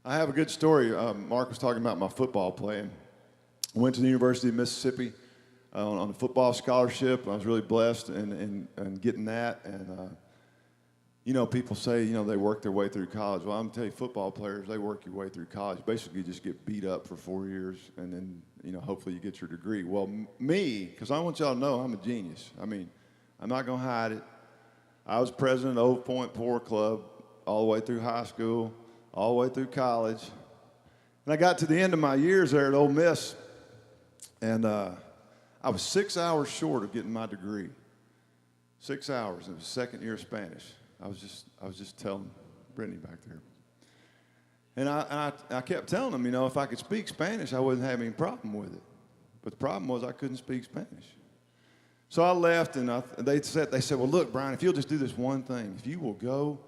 I have a good story. Mark was talking about my football playing. I went to the University of Mississippi on a football scholarship. I was really blessed in getting that. And, people say, they work their way through college. Well, I'm going to tell you, football players, they work your way through college. Basically, you just get beat up for 4 years, and then, hopefully you get your degree. Well, me, because I want y'all to know I'm a genius. I mean, I'm not going to hide it. I was president of Old Point Poor Club all the way through high school, all the way through college. And I got to the end of my years there at Ole Miss, and I was 6 hours short of getting my degree. 6 hours. It was second year of Spanish. I was just telling Brittany back there. And I kept telling them, if I could speak Spanish, I wouldn't have any problem with it. But the problem was I couldn't speak Spanish. So I left, and they said, well, look, Bryan, if you'll just do this one thing, if you will go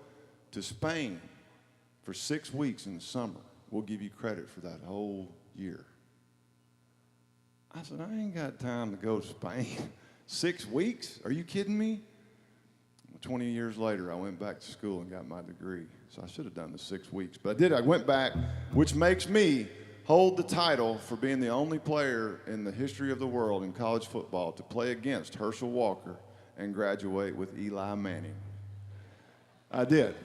to Spain for 6 weeks in the summer, we'll give you credit for that whole year. I said, I ain't got time to go to Spain. 6 weeks? Are you kidding me? 20 years later, I went back to school and got my degree. So I should have done the 6 weeks. But I did. I went back, which makes me hold the title for being the only player in the history of the world in college football to play against Herschel Walker and graduate with Eli Manning. I did.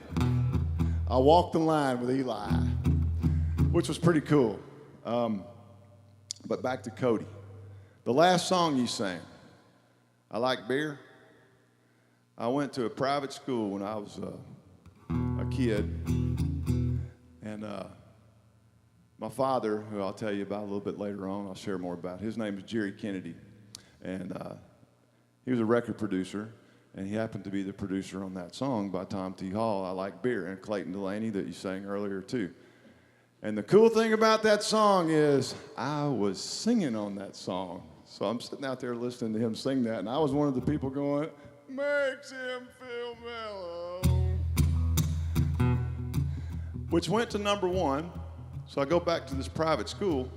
I walked the line with Eli, which was pretty cool. But back to Cody. The last song you sang, I Like Beer. I went to a private school when I was a kid, and my father, who I'll tell you about a little bit later on, I'll share more about, his name is Bryan Kennedy, and he was a record producer, and he happened to be the producer on that song by Tom T. Hall, I Like Beer, and Clayton Delaney that you sang earlier too. And the cool thing about that song is I was singing on that song. So I'm sitting out there listening to him sing that, and I was one of the people going, makes him feel mellow, which went to #1. So I go back to this private school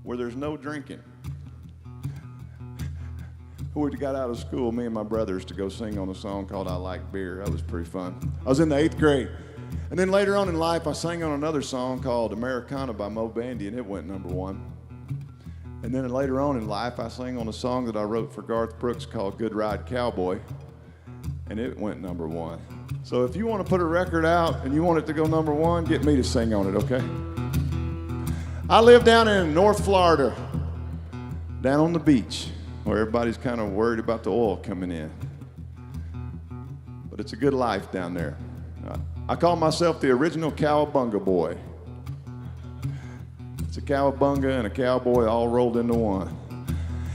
where there's no drinking. We got out of school, me and my brothers, to go sing on a song called I Like Beer. That was pretty fun. I was in the 8th grade. And then later on in life, I sang on another song called Americana by Mo Bandy, and it went #1. And then later on in life, I sang on a song that I wrote for Garth Brooks called Good Ride Cowboy, and it went #1. So if you want to put a record out and you want it to go #1, get me to sing on it, okay? I live down in North Florida, down on the beach, where everybody's kind of worried about the oil coming in. But it's a good life down there. I call myself the original cowabunga boy. It's a cowabunga and a cowboy all rolled into one.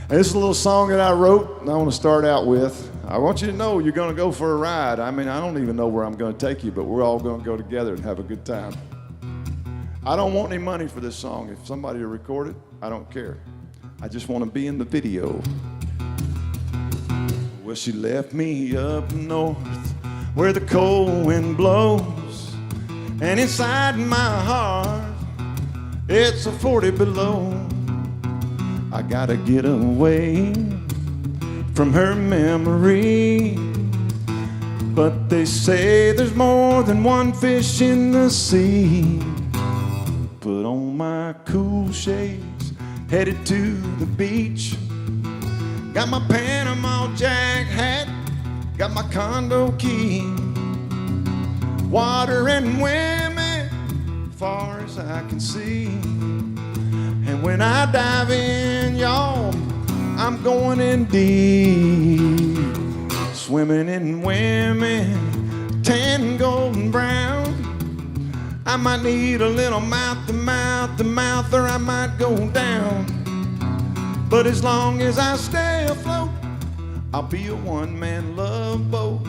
And this is a little song that I wrote, and I want to start out with. I want you to know you're going to go for a ride. I mean, I don't even know where I'm going to take you, but we're all going to go together and have a good time. I don't want any money for this song. If somebody will record it, I don't care. I just want to be in the video. Well, she left me up north where the cold wind blows, and inside my heart it's a 40 below. I gotta get away from her memory, but they say there's more than one fish in the sea. Put on my cool shades, headed to the beach. Got my Panama Jack hat, got my condo key. Water and women, far as I can see. And when I dive in, y'all, I'm going in deep. Swimming in women, tan, golden brown. I might need a little mouth to mouth, or I might go down. But as long as I stay afloat, I'll be a one-man love boat,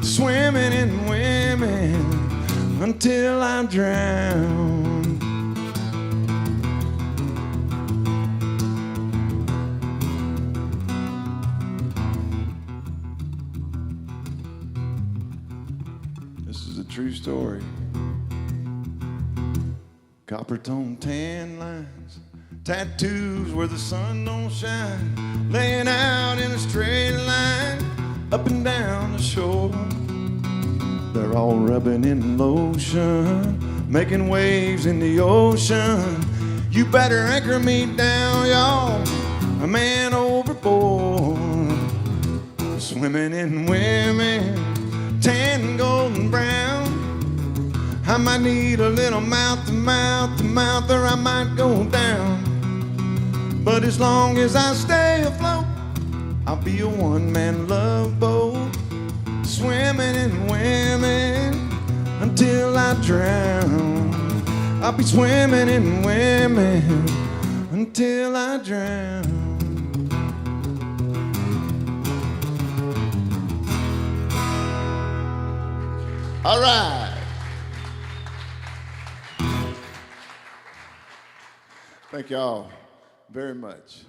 swimming in women until I drown. This is a true story. Copper tone tan lines, tattoos where the sun don't shine, laying out in a straight line up and down the shore. They're all rubbing in lotion making waves in the ocean. You better anchor me down, y'all, a man overboard. Swimming in women, tan, golden brown. I might need a little mouth to mouth to mouth, or I might go down. But as long as I stay afloat, I'll be a one-man love boat, swimming in women until I drown. I'll be swimming in women until I drown. All right. Thank y'all very much.